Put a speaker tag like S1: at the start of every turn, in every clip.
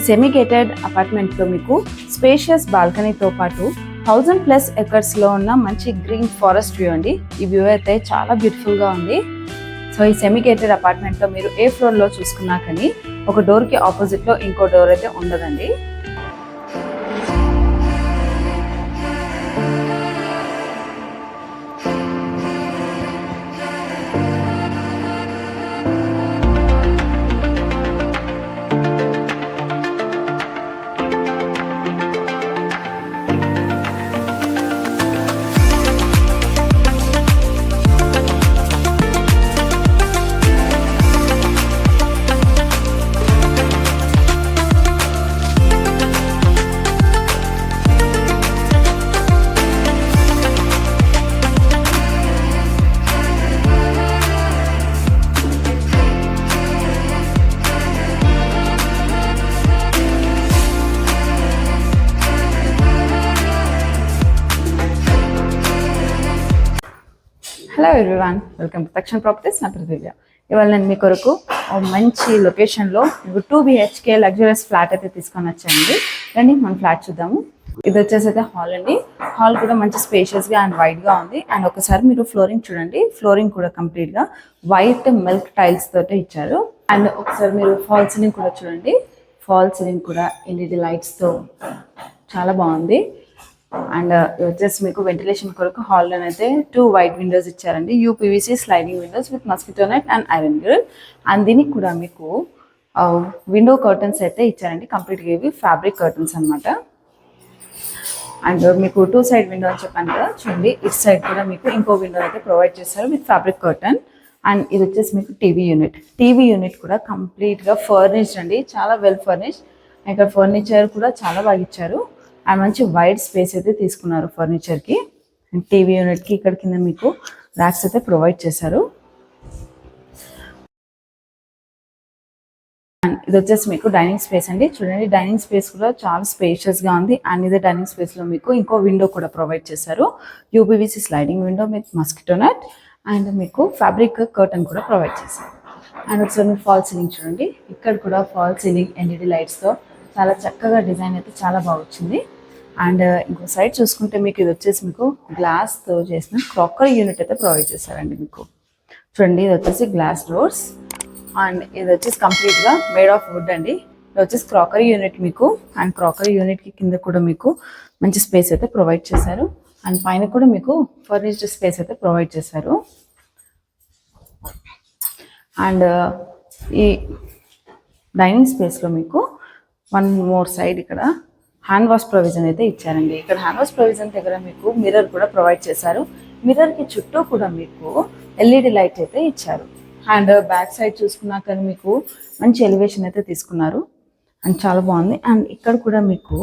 S1: Semi gated apartment లో మీకు spacious బాల్కనీతో పాటు 1000+ ఎకర్స్ లో ఉన్న మంచి గ్రీన్ ఫారెస్ట్ వ్యూ అండి. ఈ వ్యూ అయితే చాలా బ్యూటిఫుల్ గా ఉంది. సో ఈ సెమీ గేటెడ్ అపార్ట్మెంట్ లో మీరు ఏ ఫ్లోర్ లో చూసుకున్నా కానీ ఒక డోర్ కి ఆపోజిట్ లో ఇంకో డోర్ అయితే ఉండదండి. హలో ఎవ్రీవన్, వెల్కమ్ టు తక్షణ ప్రాపర్టీస్. నా పేరు దివ్య. ఇవాళ నేను మీ కొరకు మంచి లొకేషన్లో మీకు 2 BHK లగ్జరియస్ ఫ్లాట్ అయితే తీసుకొని వచ్చానండి. రండి మనం ఫ్లాట్ చూద్దాము. ఇది వచ్చేసి అయితే హాల్ అండి. హాల్ కూడా మంచి స్పేషియస్గా అండ్ వైడ్గా ఉంది. అండ్ ఒకసారి మీరు ఫ్లోరింగ్ చూడండి. ఫ్లోరింగ్ కూడా కంప్లీట్గా వైట్ మిల్క్ టైల్స్ తోటి ఇచ్చారు. అండ్ ఒకసారి మీరు ఫాల్ సీలింగ్ కూడా చూడండి. ఫాల్ సీలింగ్ కూడా LED లైట్స్తో చాలా బాగుంది. అండ్ వచ్చేసి మీకు వెంటిలేషన్ కొరకు హాల్లోనైతే 2 వైట్ విండోస్ ఇచ్చారండి. UPVC sliding windows with mosquito net and iron grill. And దీనికి కూడా మీకు విండో కర్టన్స్ అయితే ఇచ్చారండి. కంప్లీట్గా ఇవి ఫ్యాబ్రిక్ కర్టన్స్ అనమాట. అండ్ మీకు 2 సైడ్ విండో అని చెప్పాను కదా, చూడండి ఇటు సైడ్ కూడా మీకు ఇంకో విండో అయితే ప్రొవైడ్ చేస్తారు విత్ ఫ్యాబ్రిక్ కర్టన్. అండ్ ఇది వచ్చేసి మీకు టీవీ యూనిట్ కూడా కంప్లీట్గా ఫర్నిష్డ్ అండి. చాలా వెల్ ఫర్నిష్డ్. ఇక్కడ ఫర్నిచర్ కూడా చాలా బాగా ఇచ్చారు. అండ్ మంచి వైడ్ స్పేస్ అయితే తీసుకున్నారు ఫర్నిచర్కి. అండ్ టీవీ యూనిట్కి ఇక్కడ కింద మీకు ర్యాక్స్ అయితే ప్రొవైడ్ చేశారు. అండ్ ఇది వచ్చేసి మీకు డైనింగ్ స్పేస్ అండి. చూడండి డైనింగ్ స్పేస్ కూడా చాలా స్పేషియస్గా ఉంది. అండ్ ఇదే డైనింగ్ స్పేస్లో మీకు ఇంకో విండో కూడా ప్రొవైడ్ చేశారు. UPVC sliding window with mosquito net and మీకు ఫ్యాబ్రిక్ కర్టన్ కూడా ప్రొవైడ్ చేశారు. అండ్ ఒకసారి మీరు ఫాల్ సీలింగ్ చూడండి. ఇక్కడ కూడా ఫాల్ సీలింగ్ LED లైట్స్తో చాలా చక్కగా డిజైన్ అయితే చాలా బాగా వచ్చింది. అండ్ ఇంకో సైడ్ చూసుకుంటే మీకు ఇది వచ్చేసి మీకు గ్లాస్తో చేసిన క్రాకరీ యూనిట్ అయితే ప్రొవైడ్ చేశారండి. మీకు చూడండి ఇది వచ్చేసి గ్లాస్ డోర్స్. అండ్ ఇది వచ్చేసి కంప్లీట్గా మేడ్ ఆఫ్ వుడ్ అండి. ఇది వచ్చేసి క్రాకరీ యూనిట్ మీకు. అండ్ క్రాకరీ యూనిట్కి కింద కూడా మీకు మంచి స్పేస్ అయితే ప్రొవైడ్ చేశారు. అండ్ పైన కూడా మీకు ఫర్నిష్డ్ స్పేస్ అయితే ప్రొవైడ్ చేశారు. అండ్ ఈ డైనింగ్ స్పేస్లో మీకు 1 more సైడ్ ఇక్కడ హ్యాండ్ వాష్ ప్రొవిజన్ అయితే ఇచ్చారండి. ఇక్కడ హ్యాండ్ వాష్ ప్రొవిజన్ దగ్గర మీకు మిర్రర్ కూడా ప్రొవైడ్ చేశారు. మిర్రర్కి చుట్టూ కూడా మీకు LED లైట్ అయితే ఇచ్చారు. అండ్ బ్యాక్ సైడ్ చూసుకున్నా కానీ మీకు మంచి ఎలివేషన్ అయితే తీసుకున్నారు. అండ్ చాలా బాగుంది. అండ్ ఇక్కడ కూడా మీకు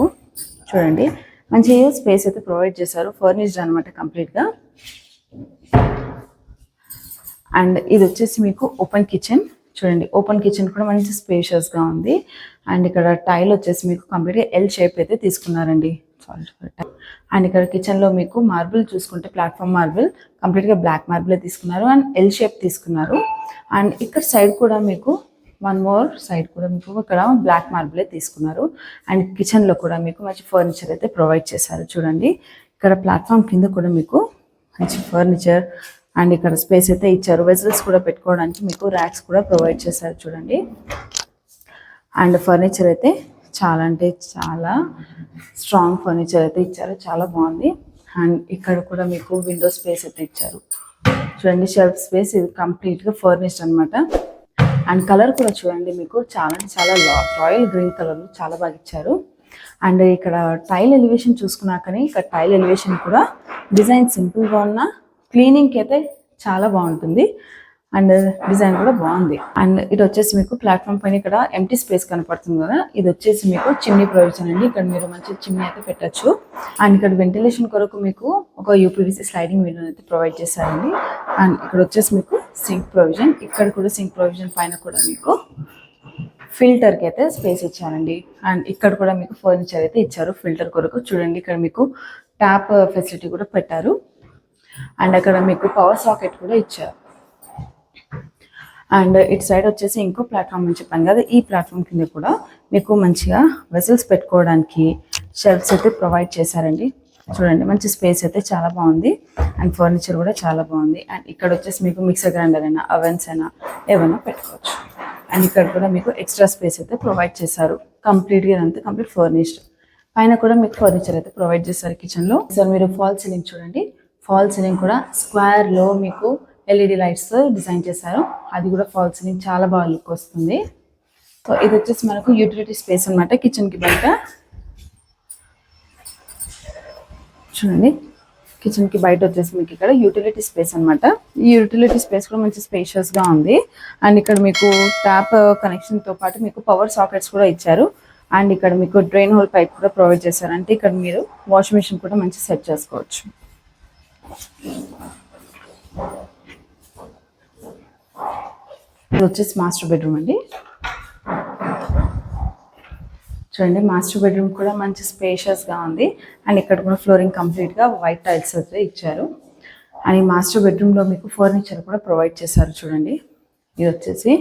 S1: చూడండి మంచి స్పేస్ అయితే ప్రొవైడ్ చేశారు. ఫర్నిష్డ్ అనమాట కంప్లీట్గా. అండ్ ఇది వచ్చేసి మీకు ఓపెన్ కిచెన్. చూడండి ఓపెన్ కిచెన్ కూడా మంచి స్పేషియస్గా ఉంది. అండ్ ఇక్కడ టైల్ వచ్చేసి మీకు కంప్లీట్గా L షేప్ అయితే తీసుకున్నారండి. అండ్ ఇక్కడ కిచెన్లో మీకు మార్బుల్ చూసుకుంటే ప్లాట్ఫామ్ మార్బుల్ కంప్లీట్గా బ్లాక్ మార్బులే తీసుకున్నారు. అండ్ L షేప్ తీసుకున్నారు. అండ్ ఇక్కడ సైడ్ కూడా మీకు 1 more సైడ్ కూడా మీకు ఇక్కడ బ్లాక్ మార్బులే తీసుకున్నారు. అండ్ కిచెన్లో కూడా మీకు మంచి ఫర్నిచర్ అయితే ప్రొవైడ్ చేశారు. చూడండి ఇక్కడ ప్లాట్ఫామ్ కింద కూడా మీకు మంచి ఫర్నిచర్ అండ్ ఇక్కడ స్పేస్ అయితే ఇచ్చారు. వెజల్స్ కూడా పెట్టుకోవడానికి మీకు ర్యాక్స్ కూడా ప్రొవైడ్ చేశారు. చూడండి అండ్ ఫర్నిచర్ అయితే చాలా అంటే చాలా స్ట్రాంగ్ ఫర్నిచర్ అయితే ఇచ్చారు. చాలా బాగుంది. అండ్ ఇక్కడ కూడా మీకు విండో స్పేస్ అయితే ఇచ్చారు. చూడండి షెల్ఫ్ స్పేస్. ఇది కంప్లీట్గా ఫర్నిష్డ్ అనమాట. అండ్ కలర్ కూడా చూడండి మీకు చాలా అంటే చాలా రాయల్ గ్రీన్ కలర్ చాలా బాగా ఇచ్చారు. అండ్ ఇక్కడ టైల్ ఎలివేషన్ చూసుకున్నా కానీ ఇక్కడ టైల్ ఎలివేషన్ కూడా డిజైన్ సింపుల్గా ఉన్న క్లీనింగ్కి అయితే చాలా బాగుంటుంది. అండ్ డిజైన్ కూడా బాగుంది. అండ్ ఇది వచ్చేసి మీకు ప్లాట్ఫామ్ పైన ఇక్కడ ఎంటీ స్పేస్ కనపడుతుంది కదా, ఇది వచ్చేసి మీకు చిమ్నీ ప్రొవిజన్ అండి. ఇక్కడ మీరు మంచి చిమ్నీ అయితే పెట్టచ్చు. అండ్ ఇక్కడ వెంటిలేషన్ కొరకు మీకు ఒక UPVC స్లైడింగ్ విండో అయితే ప్రొవైడ్ చేశారండి. అండ్ ఇక్కడ వచ్చేసి మీకు సింక్ ప్రొవిజన్. ఇక్కడ కూడా సింక్ ప్రొవిజన్ పైన కూడా మీకు ఫిల్టర్కి అయితే స్పేస్ ఇచ్చారండి. అండ్ ఇక్కడ కూడా మీకు ఫర్నిచర్ అయితే ఇచ్చారు ఫిల్టర్ కొరకు. చూడండి ఇక్కడ మీకు ట్యాప్ ఫెసిలిటీ కూడా పెట్టారు. అండ్ అక్కడ మీకు పవర్ సాకెట్ కూడా ఇచ్చారు. అండ్ ఇటు సైడ్ వచ్చేసి ఇంకో ప్లాట్ఫామ్ అని చెప్పాను కదా, ఈ ప్లాట్ఫామ్ కింద కూడా మీకు మంచిగా వెసల్స్ పెట్టుకోవడానికి షెల్ఫ్స్ అయితే ప్రొవైడ్ చేశారండి. చూడండి మంచి స్పేస్ అయితే చాలా బాగుంది అండ్ ఫర్నిచర్ కూడా చాలా బాగుంది. అండ్ ఇక్కడ వచ్చేసి మీకు మిక్సర్ గ్రైండర్ అయినా అవెన్స్ అయినా ఏమైనా పెట్టుకోవచ్చు. అండ్ ఇక్కడ కూడా మీకు ఎక్స్ట్రా స్పేస్ అయితే ప్రొవైడ్ చేశారు. కంప్లీట్గా ఇదంతా కంప్లీట్ ఫర్నిష్డ్. పైన కూడా మీకు ఫర్నిచర్ అయితే ప్రొవైడ్ చేశారు కిచెన్లో. సార్ మీరు ఫాల్ సీలింగ్ చూడండి, ఫాల్ సీలింగ్ కూడా స్క్వేర్లో మీకు ఎల్ఈడి లైట్స్ డిజైన్ చేశారు. అది కూడా ఫాల్ సీలింగ్ చాలా బాగా లుక్ వస్తుంది. సో ఇది వచ్చేసి మనకు యూటిలిటీ స్పేస్ అనమాట కిచెన్కి బయట. చూడండి కిచెన్కి బయట వచ్చేసి మీకు ఇక్కడ యూటిలిటీ స్పేస్ అనమాట. ఈ యూటిలిటీ స్పేస్ కూడా మంచి స్పేషియస్గా ఉంది. అండ్ ఇక్కడ మీకు ట్యాప్ కనెక్షన్తో పాటు మీకు పవర్ సాకెట్స్ కూడా ఇచ్చారు. అండ్ ఇక్కడ మీకు డ్రైన్ హోల్ పైప్ కూడా ప్రొవైడ్ చేశారు. అంటే ఇక్కడ మీరు వాషింగ్ మిషన్ కూడా మంచి సెట్ చేసుకోవచ్చు. ఇది వచ్చేసి మాస్టర్ బెడ్రూమ్ అండి. చూడండి మాస్టర్ బెడ్రూమ్ కూడా మంచి స్పేషియస్గా ఉంది. అండ్ ఇక్కడ కూడా ఫ్లోరింగ్ కంప్లీట్గా వైట్ టైల్స్ అయితే ఇచ్చారు. అండ్ ఈ మాస్టర్ బెడ్రూమ్లో మీకు ఫర్నిచర్ కూడా ప్రొవైడ్ చేశారు. చూడండి ఇది వచ్చేసి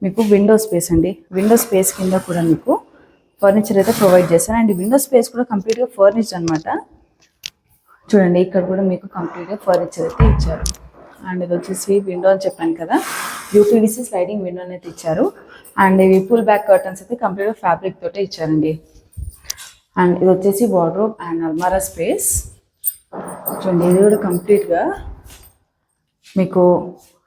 S1: మీకు విండో స్పేస్ అండి. విండో స్పేస్ కింద కూడా మీకు ఫర్నిచర్ అయితే ప్రొవైడ్ చేశారు. అండ్ విండో స్పేస్ కూడా కంప్లీట్గా ఫర్నిచర్ అనమాట. చూడండి ఇక్కడ కూడా మీకు కంప్లీట్గా ఫర్నిచర్ అయితే ఇచ్చారు. అండ్ ఇది వచ్చేసి విండో అని చెప్పాను కదా, యూపీవీసీ స్లైడింగ్ విండో అయితే ఇచ్చారు. అండ్ ఇవి పుల్ బ్యాక్ కర్టన్స్ అయితే కంప్లీట్గా ఫ్యాబ్రిక్ తోటే ఇచ్చారండి. అండ్ ఇది వచ్చేసి వార్డ్రోబ్ అండ్ అల్మారా స్పేస్. చూడండి ఇది కూడా కంప్లీట్గా మీకు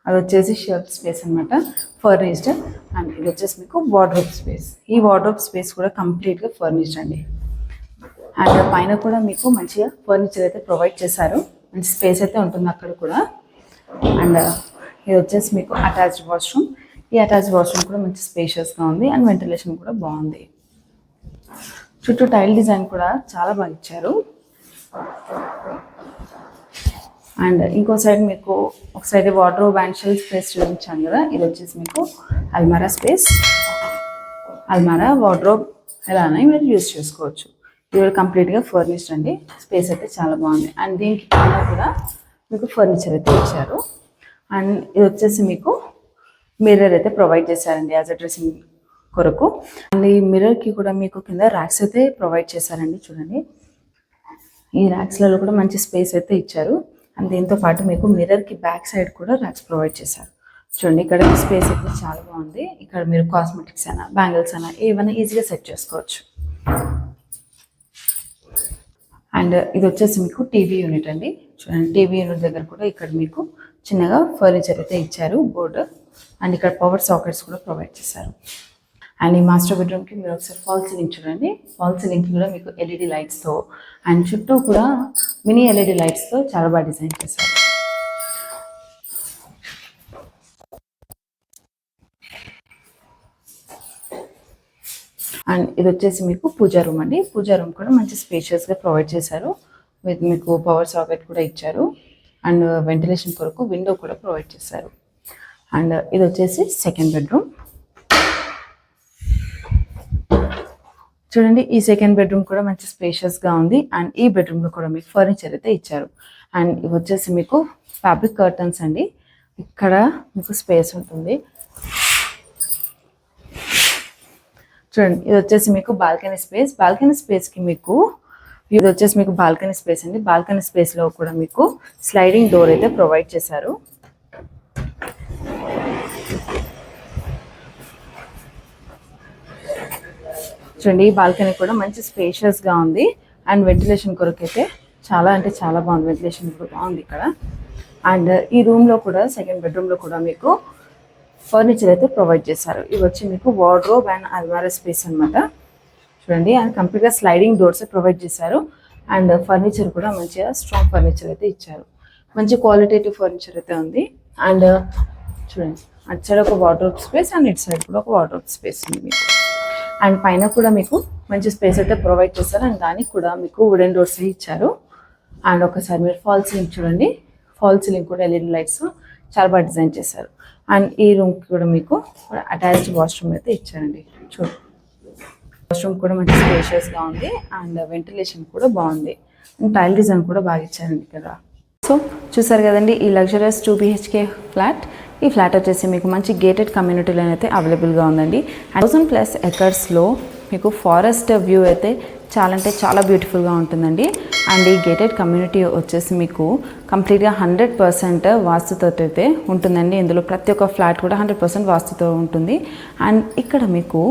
S1: అది వచ్చేసి షెల్ఫ్ స్పేస్ అనమాట ఫర్నిష్డ్. అండ్ ఇది వచ్చేసి మీకు వార్డ్రోబ్ స్పేస్. ఈ వార్డ్రోబ్ స్పేస్ కూడా కంప్లీట్గా ఫర్నిష్డ్ అండి. అండ్ పైన కూడా మీకు మంచిగా ఫర్నిచర్ అయితే ప్రొవైడ్ చేశారు. మంచి స్పేస్ అయితే ఉంటుంది అక్కడ కూడా. అండ్ ఇది వచ్చేసి మీకు అటాచ్డ్ వాష్రూమ్. ఈ అటాచ్డ్ వాష్రూమ్ కూడా మంచి స్పేషియస్గా ఉంది అండ్ వెంటిలేషన్ కూడా బాగుంది. చుట్టూ టైల్ డిజైన్ కూడా చాలా బాగా ఇచ్చారు. అండ్ ఇంకో సైడ్ మీకు ఒక side wardrobe and shelf space చూపించాను కదా, ఇది వచ్చేసి మీకు అల్మారా స్పేస్. అల్మారా వార్డ్రోబ్ ఎలానే మీరు యూజ్ చేసుకోవచ్చు. ఇది కూడా కంప్లీట్గా ఫర్నిష్డ్ అండి. స్పేస్ అయితే చాలా బాగుంది. అండ్ దీనికి పైన కూడా మీకు ఫర్నిచర్ అయితే ఇచ్చారు. అండ్ ఇది వచ్చేసి మీకు మిర్రర్ అయితే ప్రొవైడ్ చేశారండి యాజ్ అ డ్రెస్సింగ్ కొరకు. అండ్ ఈ మిర్రర్కి కూడా మీకు కింద ర్యాక్స్ అయితే ప్రొవైడ్ చేశారండి. చూడండి ఈ ర్యాక్స్లలో కూడా మంచి స్పేస్ అయితే ఇచ్చారు. అండ్ దీంతో పాటు మీకు మిర్రర్కి బ్యాక్ సైడ్ కూడా ర్యాక్స్ ప్రొవైడ్ చేశారు. చూడండి ఇక్కడ స్పేస్ అయితే చాలా బాగుంది. ఇక్కడ మీరు కాస్మెటిక్స్ అయినా బ్యాంగిల్స్ అయినా ఏమైనా ఈజీగా సెట్ చేసుకోవచ్చు. అండ్ ఇది వచ్చేసి మీకు టీవీ యూనిట్ అండి. చూడండి టీవీ యూనిట్ దగ్గర కూడా ఇక్కడ మీకు చిన్నగా ఫర్నిచర్ అయితే ఇచ్చారు బోర్డు. అండ్ ఇక్కడ పవర్ సాకెట్స్ కూడా ప్రొవైడ్ చేశారు. అండ్ ఈ మాస్టర్ బెడ్రూమ్కి మీరు ఒకసారి ఫాల్ సీలింగ్ చూడండి. ఫాల్ సీలింగ్కి కూడా మీకు ఎల్ఈడి లైట్స్తో అండ్ చుట్టూ కూడా మినీ ఎల్ఈడి లైట్స్తో చాలా బాగా డిజైన్ చేశారు. అండ్ ఇది వచ్చేసి మీకు పూజా రూమ్ అండి. పూజా రూమ్ కూడా మంచి స్పేషియస్గా ప్రొవైడ్ చేశారు. విత్ మీకు పవర్ సాకెట్ కూడా ఇచ్చారు. అండ్ వెంటిలేషన్ కొరకు విండో కూడా ప్రొవైడ్ చేశారు. అండ్ ఇది వచ్చేసి సెకండ్ బెడ్రూమ్. చూడండి ఈ సెకండ్ బెడ్రూమ్ కూడా మంచి స్పేషియస్గా ఉంది. అండ్ ఈ బెడ్రూమ్లో కూడా మీకు ఫర్నిచర్ అయితే ఇచ్చారు. అండ్ ఇవి వచ్చేసి మీకు ఫ్యాబ్రిక్ కర్టన్స్ అండి. ఇక్కడ మీకు స్పేస్ ఉంటుంది. చూడండి ఇది వచ్చేసి మీకు బాల్కనీ స్పేస్. బాల్కనీ స్పేస్కి మీకు ఇది వచ్చేసి మీకు బాల్కనీ స్పేస్ అండి. బాల్కనీ స్పేస్లో కూడా మీకు స్లైడింగ్ డోర్ అయితే ప్రొవైడ్ చేశారు. చూడండి ఈ బాల్కనీ కూడా మంచి స్పేషియస్గా ఉంది. అండ్ వెంటిలేషన్ కొరకు అయితే చాలా అంటే చాలా బాగుంది. వెంటిలేషన్ కూడా బాగుంది ఇక్కడ. అండ్ ఈ రూమ్లో కూడా సెకండ్ బెడ్రూమ్లో కూడా మీకు ఫర్నిచర్ అయితే ప్రొవైడ్ చేశారు. ఇవి వచ్చి మీకు వార్డ్రోబ్ అండ్ అల్మారా స్పేస్ అనమాట. చూడండి అండ్ కంప్లీట్గా స్లైడింగ్ డోర్స్ ప్రొవైడ్ చేశారు. అండ్ ఫర్నిచర్ కూడా మంచిగా స్ట్రాంగ్ ఫర్నిచర్ అయితే ఇచ్చారు. మంచి క్వాలిటేటివ్ ఫర్నిచర్ అయితే ఉంది. అండ్ చూడండి అటు సైడ్ ఒక వార్డ్రోబ్ స్పేస్ అండ్ ఇటు సైడ్ కూడా ఒక వార్డ్రోబ్ స్పేస్ ఉంది మీకు. అండ్ పైన కూడా మీకు మంచి స్పేస్ అయితే ప్రొవైడ్ చేశారు. అండ్ దానికి కూడా మీకు వుడెన్ డోర్స్ ఇచ్చారు. అండ్ ఒకసారి మీరు ఫాల్ సీలింగ్ చూడండి. ఫాల్ సీలింగ్ కూడా ఎల్ఈడి లైట్స్ చాలా బాగా డిజైన్ చేశారు. అండ్ ఈ రూమ్కి కూడా మీకు అటాచ్డ్ వాష్రూమ్ అయితే ఇచ్చారండి. చూడండి వాష్రూమ్ కూడా మంచి స్పేషియస్గా ఉంది. అండ్ వెంటిలేషన్ కూడా బాగుంది. అండ్ టైల్ డిజైన్ కూడా బాగా ఇచ్చారండి కదా. సో చూసారు కదండి ఈ లగ్జరియస్ 2 BHK ఫ్లాట్. ఈ ఫ్లాట్ వచ్చేసి మీకు మంచి గేటెడ్ కమ్యూనిటీలో అయితే అవైలబుల్గా ఉందండి. 1000+ ఎకర్స్లో మీకు ఫారెస్ట్ వ్యూ అయితే చాలా బ్యూటిఫుల్గా ఉంటుందండి. అండ్ ఈ గేటెడ్ కమ్యూనిటీ వచ్చేసి మీకు కంప్లీట్గా 100% వాస్తుతో అయితే ఉంటుందండి. ఇందులో ప్రతి ఒక్క ఫ్లాట్ కూడా 100% వాస్తుతో ఉంటుంది. అండ్ ఇక్కడ మీకు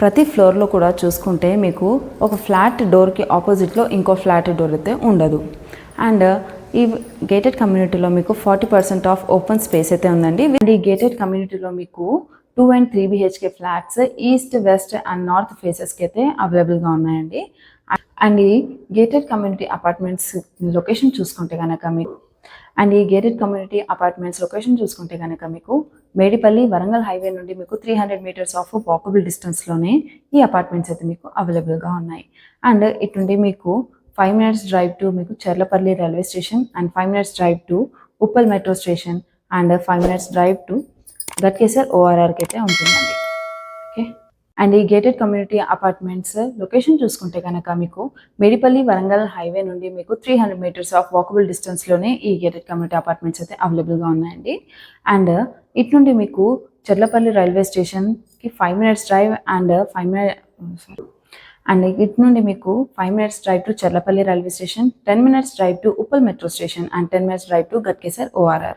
S1: ప్రతి ఫ్లోర్లో కూడా చూసుకుంటే మీకు ఒక ఫ్లాట్ డోర్కి ఆపోజిట్లో ఇంకో ఫ్లాట్ డోర్ అయితే ఉండదు. అండ్ ఈ గేటెడ్ కమ్యూనిటీలో మీకు 40% ఆఫ్ ఓపెన్ స్పేస్ అయితే ఉందండి. అండ్ ఈ గేటెడ్ కమ్యూనిటీలో మీకు 2 and 3 BHK flats east, west and north ఫేసెస్కి అయితే అవైలబుల్గా ఉన్నాయండి. అండ్ ఈ గేటెడ్ కమ్యూనిటీ అపార్ట్మెంట్స్ లొకేషన్ చూసుకుంటే కనుక మీకు మేడిపల్లి వరంగల్ హైవే నుండి మీకు 300 మీటర్స్ ఆఫ్ వాకబుల్ డిస్టెన్స్లోనే ఈ అపార్ట్మెంట్స్ అయితే మీకు అవైలబుల్గా ఉన్నాయి. అండ్ ఇటు నుండి మీకు 5 minutes డ్రైవ్ టు మీకు Cherlapalli railway station and 5 minutes drive to Uppal metro station and 5 minutes drive to Ghatkesar ORRకి అయితే ఉంటుందండి. ఓకే. అండ్ ఈ గేటెడ్ కమ్యూనిటీ అపార్ట్మెంట్స్ లొకేషన్ చూసుకుంటే కనుక మీకు మేడిపల్లి వరంగల్ హైవే నుండి మీకు 300 మీటర్స్ ఆఫ్ వాకబుల్ డిస్టెన్స్లోనే ఈ గేటెడ్ కమ్యూనిటీ అపార్ట్మెంట్స్ అయితే అవైలబుల్గా ఉన్నాయండి. అండ్ ఇటు నుండి మీకు చెర్లపల్లి రైల్వే స్టేషన్కి 5 minutes డ్రైవ్ అండ్ ఇటు నుండి మీకు 5 minutes drive to Cherlapalli railway station, 10 minutes drive to Uppal metro station and 10 minutes drive to Ghatkesar ORR.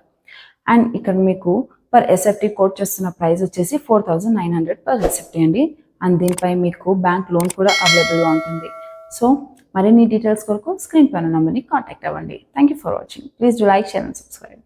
S1: అండ్ ఇక్కడ మీకు పర్ SFT కోట్ చేస్తున్న ప్రైస్ వచ్చేసి 4900 per SFT అండి. అండ్ దీనిపై మీకు బ్యాంక్ లోన్ కూడా అవైలబుల్గా ఉంటుంది. సో మరిన్ని డీటెయిల్స్ కొరకు స్క్రీన్ పైన నంబర్ని కాంటాక్ట్ అవ్వండి. Thank you for watching. Please do like, share and subscribe.